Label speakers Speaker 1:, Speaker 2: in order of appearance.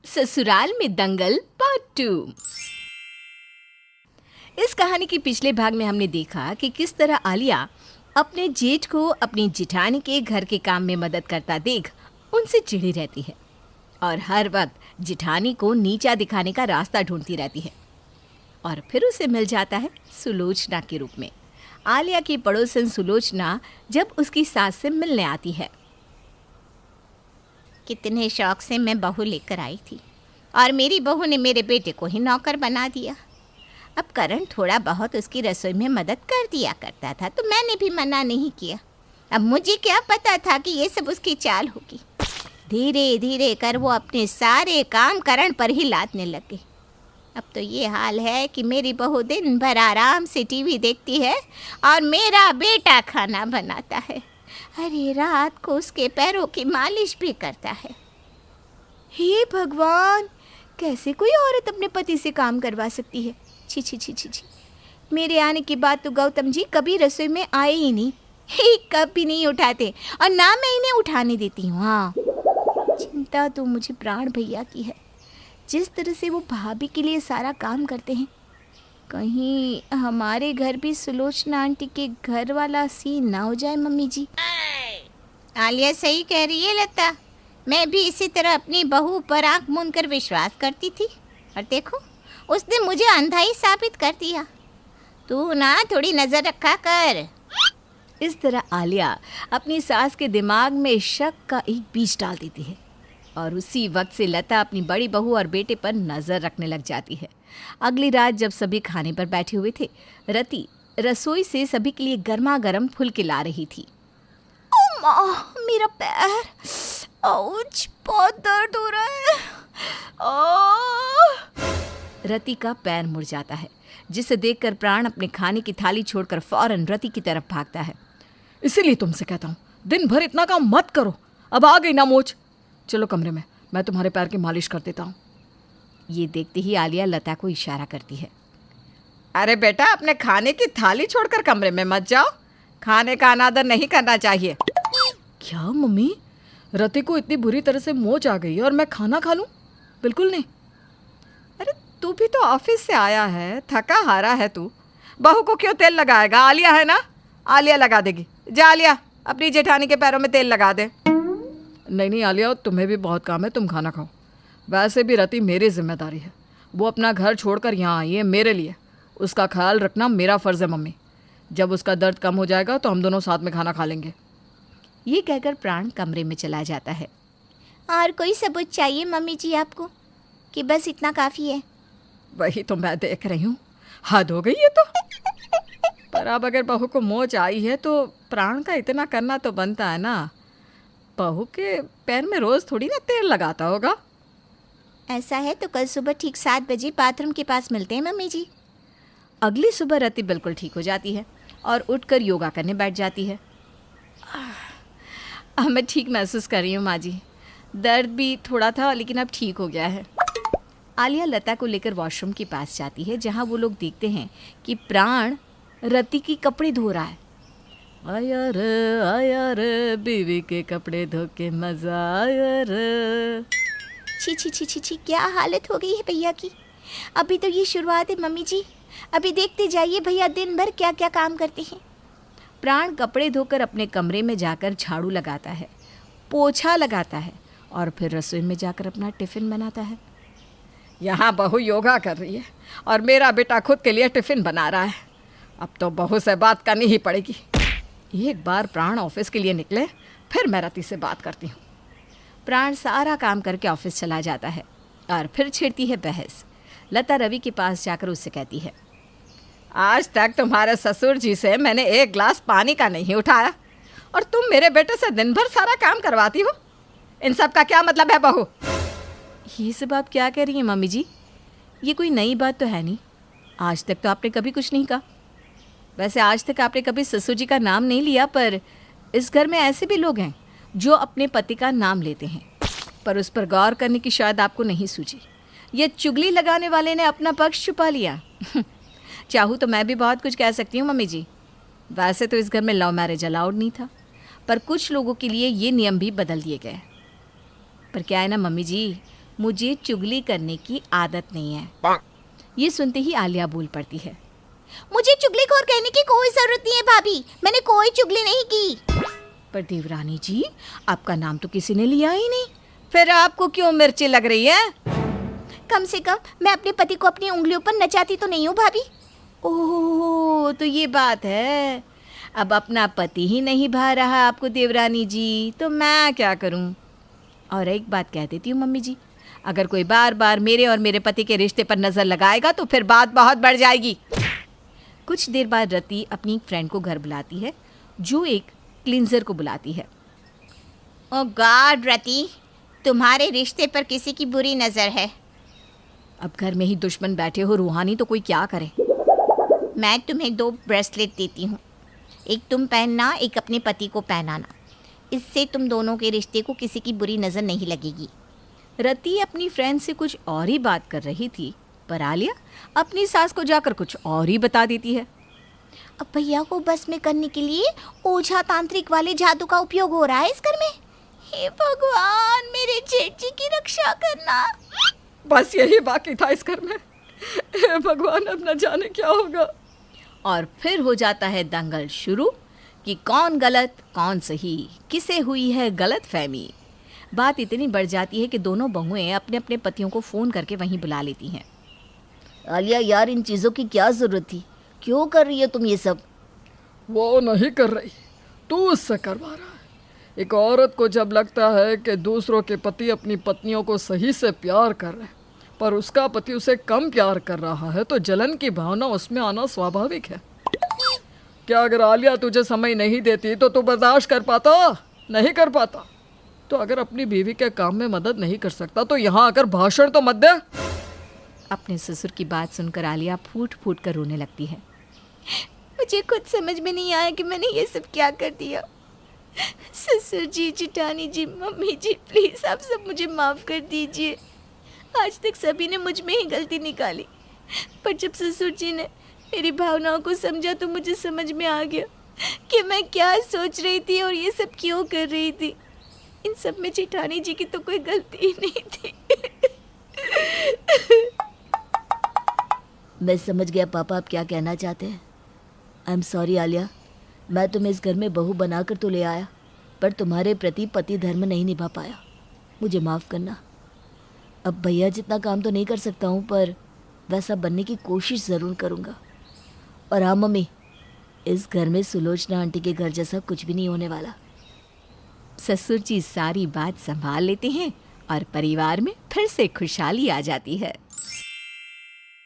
Speaker 1: ससुराल में दंगल पार्ट 2। इस कहानी के पिछले भाग में हमने देखा कि किस तरह आलिया अपने जेठ को अपनी जिठानी के घर के काम में मदद करता देख उनसे चिढ़ी रहती है और हर वक्त जिठानी को नीचा दिखाने का रास्ता ढूंढती रहती है। और फिर उसे मिल जाता है सुलोचना के रूप में। आलिया की पड़ोसन सुलोचना जब उसकी सास से मिलने आती है।
Speaker 2: कितने शौक से मैं बहू लेकर आई थी और मेरी बहू ने मेरे बेटे को ही नौकर बना दिया। अब करण थोड़ा बहुत उसकी रसोई में मदद कर दिया करता था तो मैंने भी मना नहीं किया। अब मुझे क्या पता था कि ये सब उसकी चाल होगी। धीरे धीरे कर वो अपने सारे काम करण पर ही लादने लगे। अब तो ये हाल है कि मेरी बहू दिन भर आराम से टीवी देखती है और मेरा बेटा खाना बनाता है। अरे रात को उसके पैरों की मालिश भी करता है।
Speaker 1: हे भगवान, कैसे कोई औरत अपने पति से काम करवा सकती है। छी छी छी छी छी। मेरे आने के बाद तो गौतम जी कभी रसोई में आए ही नहीं, एक कप भी नहीं उठाते और ना मैं इन्हें उठाने देती हूँ। हाँ, चिंता तो मुझे प्राण भैया की है। जिस तरह से वो भाभी के लिए सारा काम करते हैं, कहीं हमारे घर भी सुलोचना आंटी के घर वाला सीन ना हो जाए। मम्मी जी,
Speaker 2: आलिया सही कह रही है लता। मैं भी इसी तरह अपनी बहू पर आंख मूंद कर विश्वास करती थी और देखो उसने मुझे अंधा ही साबित कर दिया। तू ना थोड़ी नजर रखा कर।
Speaker 1: इस तरह आलिया अपनी सास के दिमाग में शक का एक बीज डाल देती है और उसी वक्त से लता अपनी बड़ी बहू और बेटे पर नजर रखने लग जाती है। अगली रात जब सभी खाने पर बैठे हुए थे, रति रसोई से सभी के लिए गर्मा गर्म फुलके ला रही थी। ओ माँ, मेरा पैर, आउच, बहुत दर्द हो रहा है। रति का पैर मुड़ जाता है, जिसे देखकर प्राण अपने खाने की थाली छोड़कर फौरन रति की तरफ भागता है।
Speaker 3: इसीलिए तुमसे कहता हूँ दिन भर इतना काम मत करो। अब आ गई ना मोच, चलो कमरे में, मैं तुम्हारे पैर की मालिश कर देता हूँ।
Speaker 1: ये देखते ही आलिया लता को इशारा करती है।
Speaker 3: अरे बेटा, अपने खाने की थाली छोड़कर कमरे में मत जाओ, खाने का अनादर नहीं करना चाहिए। क्या मम्मी, रति को इतनी बुरी तरह से मोच आ गई और मैं खाना खा लूँ? बिल्कुल नहीं। अरे तू भी तो ऑफिस से आया है, थका हारा है तू, बहू को क्यों तेल लगाएगा? आलिया है ना, आलिया लगा देगी। जा आलिया, अपनी जेठानी के पैरों में तेल लगा दे। नहीं नहीं आलिया, तुम्हें भी बहुत काम है, तुम खाना खाओ। वैसे भी रति मेरी जिम्मेदारी है, वो अपना घर छोड़कर यहाँ आई है मेरे लिए। उसका ख्याल रखना मेरा फ़र्ज़ है मम्मी। जब उसका दर्द कम हो जाएगा तो हम दोनों साथ में खाना खा लेंगे।
Speaker 1: ये कहकर प्राण कमरे में चला जाता है।
Speaker 2: और कोई सबूत चाहिए मम्मी जी आपको कि बस इतना काफ़ी है?
Speaker 3: वही तो मैं देख रही हूँ, हद हो गई है तो। पर अब अगर बहू को मोच आई है तो प्राण का इतना करना तो बनता है ना। बहू के पैर में रोज़ थोड़ी ना तेल लगाता होगा।
Speaker 2: ऐसा है तो कल सुबह ठीक 7 बजे बाथरूम के पास मिलते हैं मम्मी जी।
Speaker 1: अगली सुबह रति बिल्कुल ठीक हो जाती है और उठकर योगा करने बैठ जाती है। अब मैं ठीक महसूस कर रही हूँ माँ जी, दर्द भी थोड़ा था लेकिन अब ठीक हो गया है। आलिया लता को लेकर वॉशरूम के पास जाती है, जहाँ वो लोग देखते हैं कि प्राण रति की कपड़े धो रहा है। आया रे बीवी के कपड़े धो के मजा आया रे।
Speaker 2: छी छी छी छी छी, क्या हालत हो गई है भैया की। अभी तो ये शुरुआत है मम्मी जी, अभी देखते जाइए भैया दिन भर क्या क्या काम करते हैं।
Speaker 1: प्राण कपड़े धोकर अपने कमरे में जाकर झाड़ू लगाता है, पोछा लगाता है और फिर रसोई में जाकर अपना टिफ़िन बनाता है।
Speaker 3: यहाँ बहू योगा कर रही है और मेरा बेटा खुद के लिए टिफ़िन बना रहा है। अब तो बहू से बात करनी ही पड़ेगी। एक बार प्राण ऑफिस के लिए निकले, फिर मैं रति से बात करती हूँ।
Speaker 1: प्राण सारा काम करके ऑफिस चला जाता है और फिर छिड़ती है बहस। लता रवि के पास जाकर उससे कहती है,
Speaker 3: आज तक तुम्हारे ससुर जी से मैंने एक गिलास पानी का नहीं उठाया और तुम मेरे बेटे से दिन भर सारा काम करवाती हो। इन सब का क्या मतलब है बहू?
Speaker 1: ये सब आप क्या कह रही हैं मम्मी जी? ये कोई नई बात तो है नहीं, आज तक तो आपने कभी कुछ नहीं कहा। वैसे आज तक आपने कभी ससुर जी का नाम नहीं लिया, पर इस घर में ऐसे भी लोग हैं जो अपने पति का नाम लेते हैं, पर उस पर गौर करने की शायद आपको नहीं सूझी। ये चुगली लगाने वाले ने अपना पक्ष छुपा लिया। चाहूँ तो मैं भी बहुत कुछ कह सकती हूँ मम्मी जी। वैसे तो इस घर में लव मैरिज अलाउड नहीं था, पर कुछ लोगों के लिए ये नियम भी बदल दिए गए। पर क्या है ना मम्मी जी, मुझे चुगली करने की आदत नहीं है। ये सुनते ही आलिया बोल पड़ती है।
Speaker 2: मुझे चुगलीखोर कहने की कोई जरूरत नहीं है भाभी, मैंने कोई चुगली नहीं की।
Speaker 1: पर देवरानी जी, आपका नाम तो किसी ने लिया ही नहीं, फिर आपको क्यों मिर्ची लग रही है?
Speaker 2: कम से कम मैं अपने पति को अपनी उंगलियों पर नचाती तो नहीं हूँ भाभी।
Speaker 1: ओह, तो ये बात है। अब अपना पति ही नहीं भा रहा आपको देवरानी जी, तो मैं क्या करूं? और एक बात कह देती हूँ मम्मी जी, अगर कोई बार बार मेरे और मेरे पति के रिश्ते पर नज़र लगाएगा तो फिर बात बहुत बढ़ जाएगी। कुछ देर बाद रति अपनी फ्रेंड को घर बुलाती है, जो एक क्लींजर को बुलाती है।
Speaker 2: ओ गॉड रति, तुम्हारे रिश्ते पर किसी की बुरी नज़र है।
Speaker 1: अब घर में ही दुश्मन बैठे हो रूहानी, तो कोई क्या करे।
Speaker 2: मैं तुम्हें 2 ब्रेसलेट देती हूँ, एक तुम पहनना, एक अपने पति को पहनाना। इससे तुम दोनों के रिश्ते को किसी की बुरी नज़र नहीं लगेगी।
Speaker 1: रति अपनी फ्रेंड से कुछ और ही बात कर रही थी, पर आलिया अपनी सास को जाकर कुछ और ही बता देती है।
Speaker 2: अब भैया को बस में करने के लिए ओझा तांत्रिक वाले जादू का उपयोग हो रहा है इस घर में। हे भगवान, मेरे जेठ जी की रक्षा करना।
Speaker 3: बस यही बाकी था इस घर में। हे भगवान, अब न जाने क्या होगा।
Speaker 1: और फिर हो जाता है दंगल शुरू कि कौन गलत कौन सही, किसे हुई है गलत फहमी। बात इतनी बढ़ जाती है कि दोनों बहुएं अपने अपने पतियों को फ़ोन करके वहीं बुला लेती हैं।
Speaker 2: आलिया यार, इन चीज़ों की क्या ज़रूरत थी? क्यों कर रही हो तुम ये सब?
Speaker 3: वो नहीं कर रही, तू उससे करवा रहा है। एक औरत को जब लगता है कि दूसरों के पति अपनी पत्नियों को सही से प्यार कर रहे हैं, पर उसका पति उसे कम प्यार कर रहा है, तो जलन की भावना उसमें आना स्वाभाविक है। क्या अगर आलिया तुझे समय नहीं देती तो तू बर्दाश्त कर पाता? नहीं कर पाता। तो अगर अपनी बीवी के काम में मदद नहीं कर सकता तो यहाँ आकर भाषण तो मत दे।
Speaker 1: अपने ससुर की बात सुनकर आलिया फूट फूट कर रोने लगती है।
Speaker 2: मुझे खुद समझ में नहीं आया कि मैंने ये सब क्या कर दिया। ससुर जी, जिठानी जी, मम्मी जी, प्लीज़ आप सब मुझे माफ़ कर दीजिए। आज तक सभी ने मुझ में ही गलती निकाली, पर जब ससुर जी ने मेरी भावनाओं को समझा तो मुझे समझ में आ गया कि मैं क्या सोच रही थी और ये सब क्यों कर रही थी। इन सब में जिठानी जी की तो कोई गलती ही नहीं थी।
Speaker 4: मैं समझ गया पापा आप क्या कहना चाहते हैं। आई एम सॉरी आलिया, मैं तुम्हें इस घर में बहू बनाकर तो ले आया, पर तुम्हारे प्रति पति धर्म नहीं निभा पाया। मुझे माफ़ करना। अब भैया जितना काम तो नहीं कर सकता हूँ, पर वैसा बनने की कोशिश ज़रूर करूँगा। और हाँ मम्मी, इस घर में सुलोचना आंटी के घर जैसा कुछ भी नहीं होने वाला।
Speaker 1: ससुर जी सारी बात संभाल लेते हैं और परिवार में फिर से खुशहाली आ जाती है।